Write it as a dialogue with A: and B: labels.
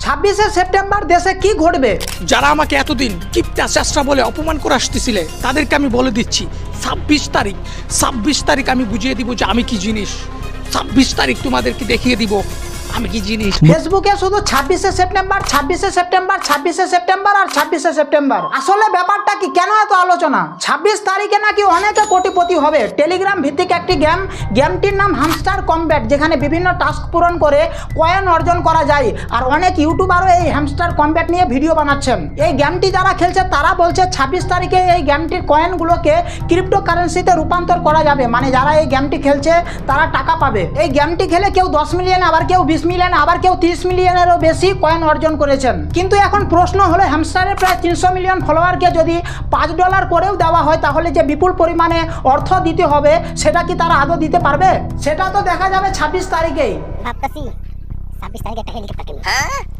A: 26শে September দেশে কি ঘটবে?
B: যারা আমাকে এতদিন কিপটা চেষ্টা বলে অপমান করে আসতেছিলে তাদেরকে আমি বলে দিচ্ছি 26 তারিখ আমি বুঝিয়ে দিব যে আমি কি জিনিস। 26 তারিখ তোমাদেরকে দেখিয়ে দিব আমি কি জিনিস।
A: ফেসবুকে শুধু 26শে সেপ্টেম্বর 26শে সেপ্টেম্বর 26শে সেপ্টেম্বর আর 26শে সেপ্টেম্বর। আসলে ব্যাপারটা কি, কেন এত আলোচনা? 26 তারিখে নাকি অনেকে কোটিপতি হবে। টেলিগ্রাম ভিত্তিক একটি গেমটির নাম হ্যামস্টার কমব্যাট, যেখানে বিভিন্ন টাস্ক পূরণ করে কয়েন অর্জন করা যায়। আর অনেক ইউটিউবারও এই হ্যামস্টার কমব্যাট নিয়ে ভিডিও বানাচ্ছেন। এই গেমটি যারা খেলছে তারা বলছে 26 তারিখে এই গেমটির কয়েনগুলোকে ক্রিপ্টোকারেন্সিতে রূপান্তর করা যাবে। মানে যারা এই গেমটি খেলছে তারা টাকা পাবে। এই গেমটি খেলে কেউ 10 মিলিয়ন, আবার কেউ 20 মিলিয়ন, আবার কেউ 30 মিলিয়নেরও বেশি কয়েন অর্জন করেছেন। কিন্তু এখন প্রশ্ন হলো, হ্যামস্টারের প্রায় 300 মিলিয়ন ফলোয়ারকে যদি $5 করেও দেওয়া হয় তাহলে যে বিপুল পরিমাণে অর্থ দিতে হবে সেটা কি তারা আদৌ দিতে পারবে? সেটা তো দেখা যাবে 26 তারিখেই।
C: ভাবতাছি 26 তারিখে একটা হেলিকপ্টার কিনবো।